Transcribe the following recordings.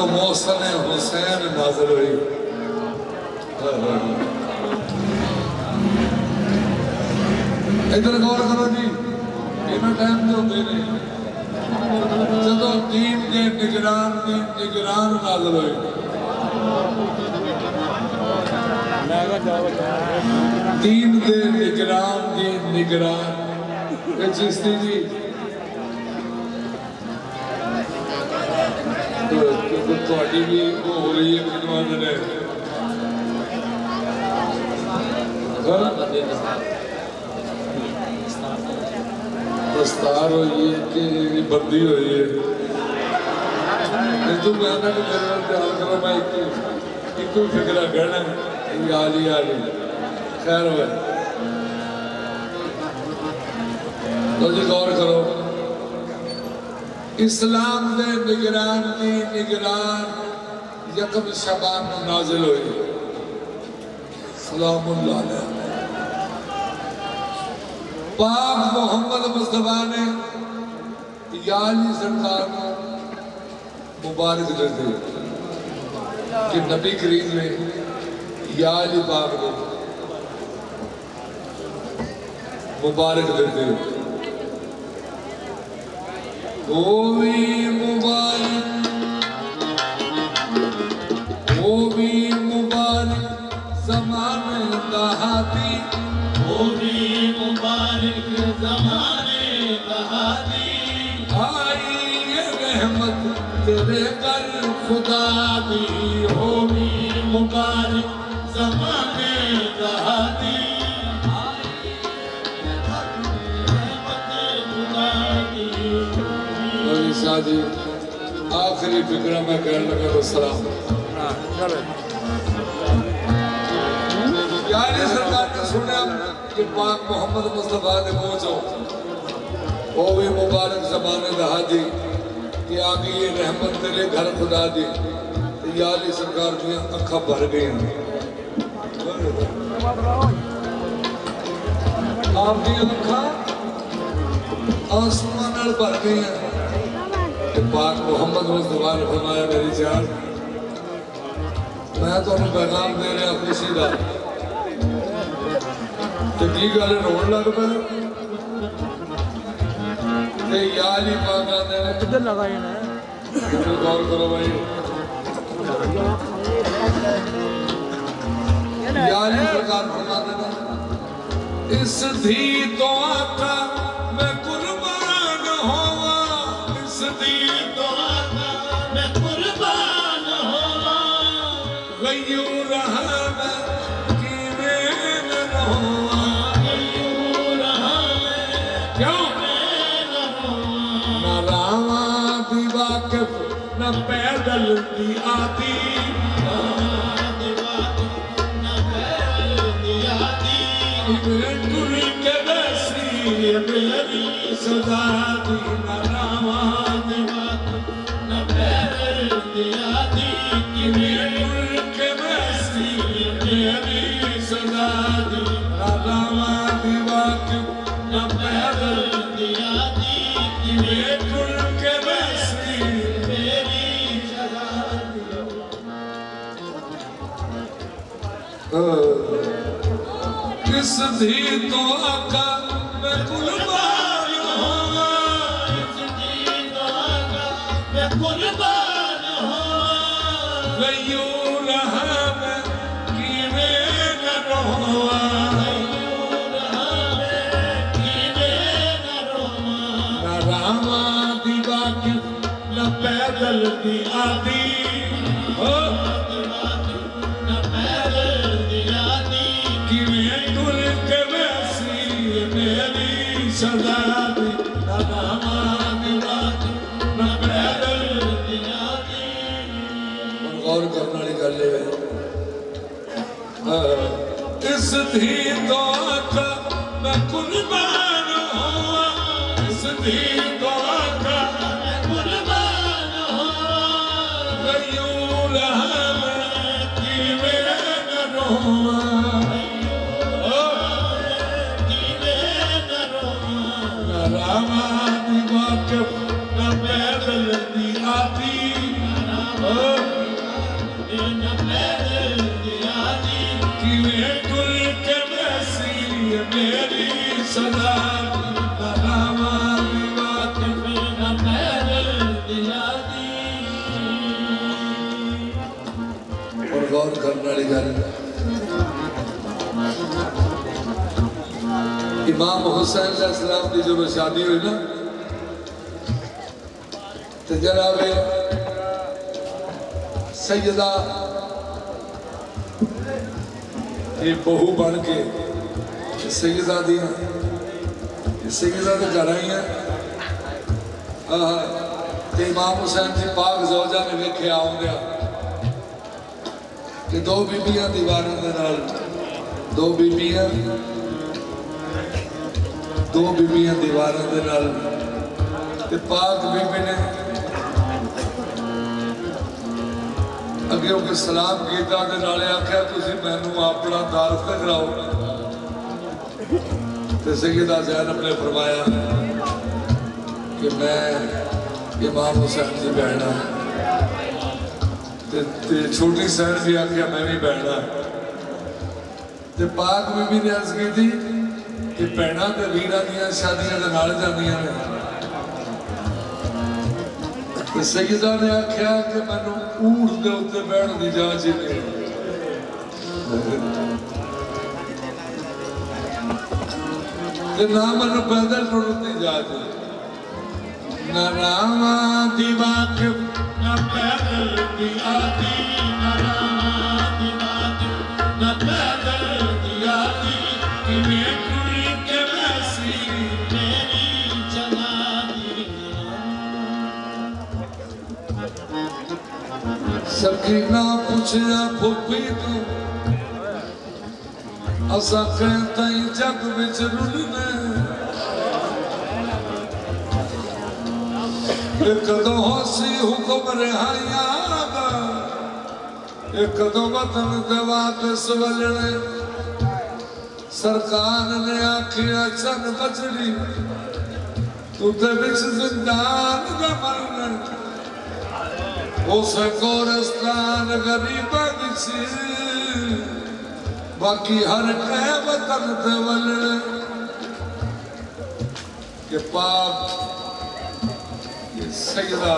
جدو محسن حسین نازل ہوئی ادھر غور کرو جی اینا ٹائم تو ہوتے نہیں جدو دین کے نگران نازل ہوئی دین کے نگران یہ چیزتی جی تو اٹی بھی ہو رہی ہے کنوان نے دستار ہوئی ہے کہ بندی ہوئی ہے تو کہنا کہ میرے وقت حال کرو میں ایک فکرہ کہنا ہے آلی خیر ہوئے تو جی غور کرو اسلام دے نگران یکم شبان نازل ہوئی سلام اللہ علیہ پاک محمد مصطفیٰ نے یا علی سرکار کو مبارک دیتے کہ نبی کریم نے یا علی پاک کو مبارک دیتے وہ بھی مبارک زمان دہاتی وہ بھی مبارک زمانے دہاتی آئی یہ رحمت تیرے گھر خدا دی وہ بھی مبارک زمانے دہاتی آئی یہ رحمت خدا دی شادی آخری فکرہ میں کہنے لگا تو السلام یعنی سرکار نے سنیا کہ پاک محمد مصطفیٰ نے پہنچو وہ بھی مبارک زمانے دہا دی کہ آگے یہ رحمت تیرے گھر خدا دی یا علی سرکار کی اکھا بھر گئی ہیں آپ کی اکھا آسمان بھر گئی ہیں کہ پاک محمد مصطفیٰ نے فرمایا میری جان میں تو انہیں پیغام دے رہے اپنی سیدھا تو کی گالے روڑ لگ پہ کہ یا علی پاک آنے کدھر لگائی نا کدھر دور کرو بھائی یا علی سرکار فرماتے نا اس دھی تو آقا میں قربان ہوا اس دھی تو آقا میں قربان ہوا غیور رہا میں کیویں نہ رہوا غیور رہا میں کیوں نہ رہوا نہ راواں دی واقف نہ پیدل دی آتی میری صدا دی نہ راواں دی بات نہ پیدل دیا دی کہ میرے ملک بسی میری صدا دی نہ راواں دی بات نہ پیدل دیا دی کہ میرے ملک بسی میری صدا دی اس دھی تو آقا میں قربان ہوا اس دھی تو آقا میں قربان ہوا غیور رہا میں کیویں نہ رہوا غیور رہا میں کیویں نہ رہوا نہ راواں دی واقف نہ پیدل دی آتی نہ پیدل دی آتی کیویں ٹر کے میری صدا دی نہ راواں دی بات نہ پیدل دیا دی غور کرنے والی گل ہے اس دھی تو آقا میں قربان ہوا اس دھی تو آقا میں قربان ہوا غیور رہا میں کیویں نہ رہوا راواں دی واقف نہ پیدل دی آتی امام حسین علیہ السلام کی جو شادی ہوئی نا تو جناب سیدہ یہ بہو بن کے سیدہ دیا سیدہ تو گھر آئی ہیں امام حسین کی پاک زوجہ نے ویکھے آؤں گیا کہ دو بیبیاں دیواروں دے نال دو بیبیاں دیواروں دے نال تے پاک بیبی نے اگے ہو کے سلام کیتا دے نالے آکھیا تسی مینوں اپنا تعارف کراؤ تے سیدہ زینب نے فرمایا کہ میں امام حسین کی بہن چھوٹی سہن بھی آکھیا میں بھی بہن تے پاک بیبی نے عرض کی تھی کہ بہناں تے ویراں دیاں شادیاں دے نال جاندیاں نے تے سیدہ نے آکھیا کہ مینوں اونٹ دے اوتے بیٹھن دی اجازت نہیں تے نہ مینوں پیدل ٹرن دی اجازت نہ راواں دی واقف نہ پیدل دی آتی نہ راواں دی واقف نہ پیدل دی آتی کیویں ٹر کے ویسی میری چلا دی سکینہ پوچھیا پھوپھی تو اساں کہندے جگ وچ رلنے ایک دو سی حکم رہائیاں دا ایک دو وطن دے واپس ولنے سرکار نے آکھیا چن بچڑی تو تے وچ زندان دا مرنے اسے گورستان غریباں وچ باقی ہر کے وطن دے ولنے کہ پاک سیدہ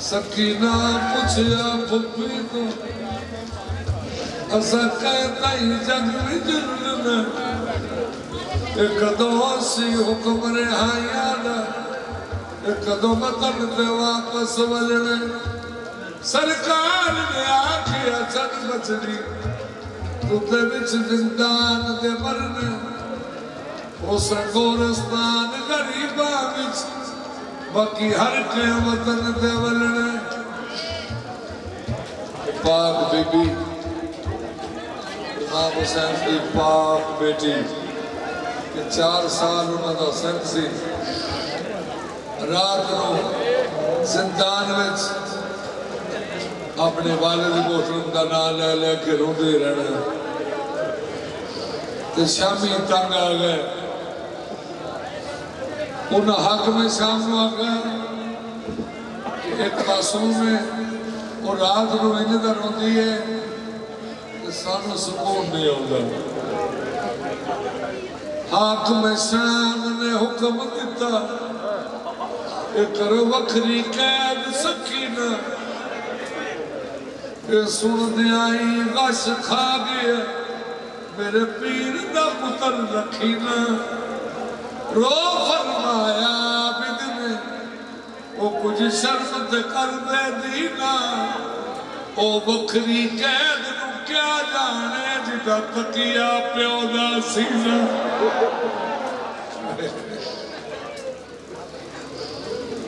سکینہ پوچھیا پھوپھی تو اساں کہندے جگ وچ رلنے ایک دو سی حکم رہائیاں دا ایک دو وطن تے واپس ولنے سرکار نے آکھیا چن بچڑی تو تے وچ زندان دے مرنے اس گورستان غریباں وچ باقی ہر کے وطن دے ولنے پاک بی بی امام حسین کی پاک بیٹی کہ 4 سال انہوں دا سن سی رات نو زندان وچ اپنے والد محترم دا نام لے لے کے روندے رہنا تے شامی تنگ آ گئے انہاں حق میں شام آ گئے کہ ایک معصوم ہے اور رات نو انج دا روندی ہے کہ سانو سکون نہیں آندا حق میں شام نے حکم دیتا ایک کرو وکھری قید سکینہ کہ سن دیائی غش کھا گیا میرے پیر دا پتر رکھینا رو فرمایا عابد نے وہ کچھ شرم تے کر دے دینا او وکھری قید نو کیا جانے جدا تکیا پیو دا سینا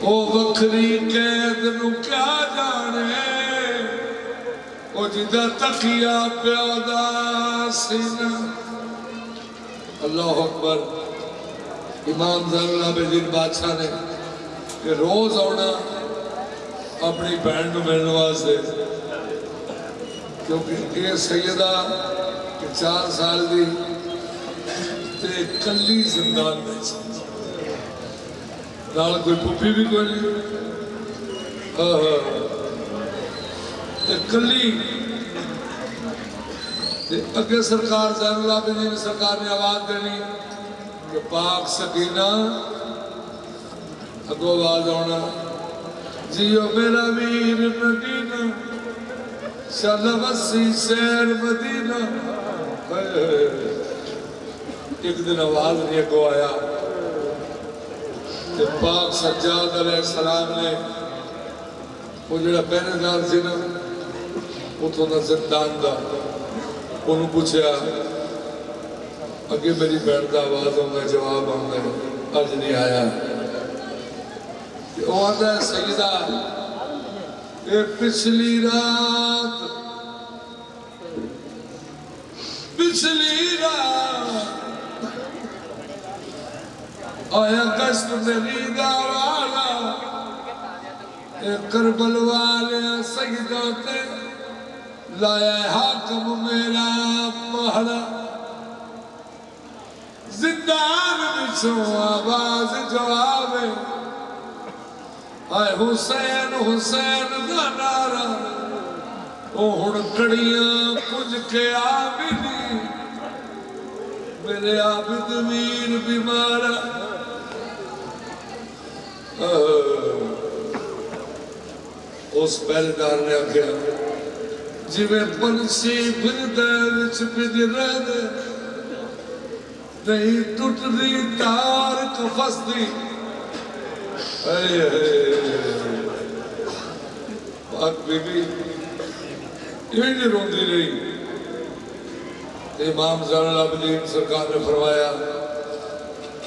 او وکھری قید نو کیا جانے او جدا تکیا پیو دا سینا اللہ اکبر امام زین العابدین بادشاہ نے کہ روز آنا اپنی بہن کو ملنے واسطے کیونکہ یہ سیدہ کہ 4 سال دی تے کلی زندان میں نال کوئی پھوپھی بھی کوئی نہیں تے کلی تے اگے سرکار زین العابدین سرکار نے آواز دینی کہ پاک سکینہ اگو آواز آنا جیو میرا ویر مدینہ شل وسی شیر مدینہ ایک دن آواز نہیں اگو آیا کہ پاک سجاد علیہ السلام نے وہ جڑا پہنے دار سی نا اتوں کا زندان دا انہوں پوچھا اگے میری بہن کا آواز آؤں جواب آؤں اج نہیں آیا وہ آتا ہے سیدہ اے پچھلی رات آیا گشت میری داوالا اے کربل والے سیدہ تے لایا حاکم میرا مہلا زندان بچھو آواز جواب آئے حسین حسین دا نارا او ہن کڑیاں کچھ کے آبدی میرے عابد میر بیمارا اس پہلدار نے آگیا جی میں پنچی بھردہ وچ بجھ رہے نہیں ٹوٹ دی تار کفس دی پاک بی بی یہ نہیں روندی رہی امام زین العابدین سرکار نے فرمایا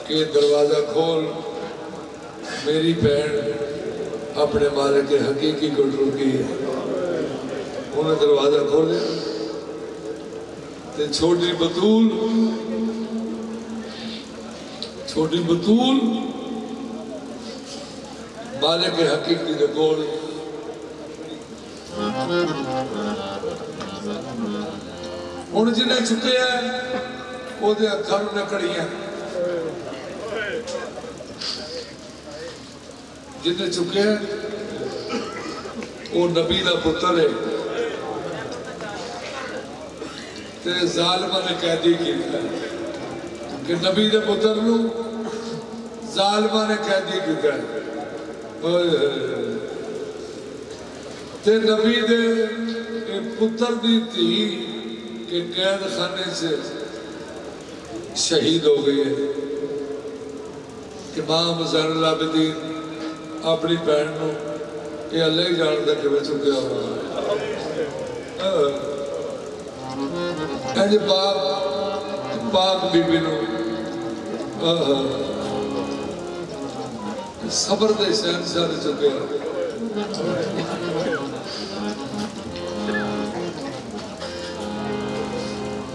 کہ دروازہ کھول میری بہن اپنے مالک حقیقی کو ڈھونڈی ہے انہیں دروازہ کھولے تے چھوٹی بطول مالک حقیقی دے کول ہن جنہیں چکے ہیں وہ دے گھر نکڑی ہیں جنہیں چکے ہیں وہ نبی دا پتر ہے تے ظالمہ نے قیدی کیتا ہے کہ نبی دے پتر نو ظالمہ نے قیدی کیتا ہے تے نبی دے پتر دی تھی کہ قید خانے سے شہید ہو گئی ہے امام زین العابدین اپنی بہن نو یہ اللہ ہی جانتا کہ میں چکیا ہوا اینجے پاک بی بی نو صبر دے شہنشاہ نے چکیا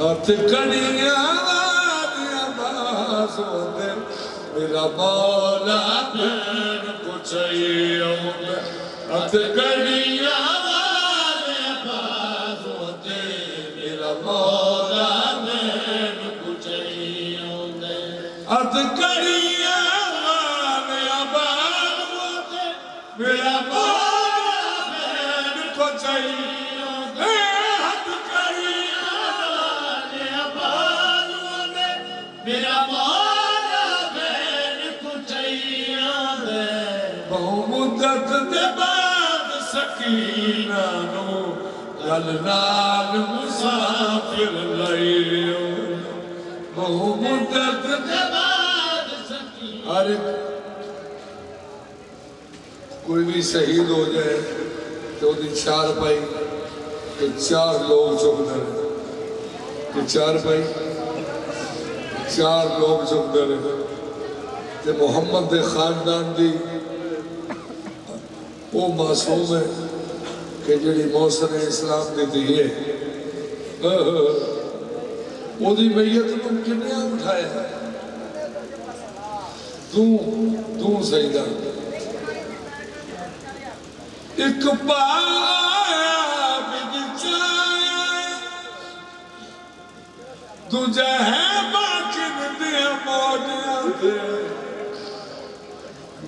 ہتھ کڑیاں دیا باز ہوندے میرا مولا بہن کو چاہیے ہوندے ہتھ کڑیاں دیا باز ہوندے میرا مولا بہن کو چاہیے ہوندے ہتھ کڑیاں دیا باز ہوندے میرا مولا بہن کو چاہیے میرا مولا بہن کو چاہیے دے بہو مدت دے بعد سکینہ نو گل نال مسافر لائیو بہو مدت دے بعد سکینہ ہر کوئی بھی شہید ہو جائے تو دی چار پائی کہ چار لوگ چک دے کہ چار پائی چار لوگ چکتے رہے تے محمد دے خاندان دی وہ معصوم ہے کہ جڑی محسن اسلام دی دی ہے وہ دی میت کو کنیا اٹھایا تو سیدہ ایک پایا بھی چایا تجھے ہے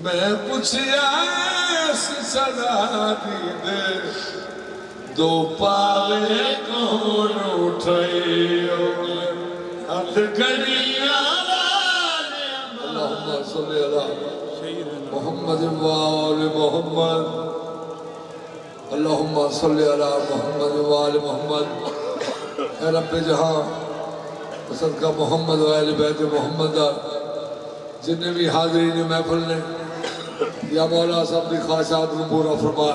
میں پوچھیا ایسی صدا دی دے دو پالے کون اٹھائی ہتھ کڑیاں اللہم صلی اللہ محمد وآل محمد اللہم صلی اللہ محمد وآل محمد اے رب جہاں صدقہ محمد و اہل بیت محمد دا جنہیں بھی حاضرین محفل نے یا مولا صاحب دی خواہشات کو پورا فرما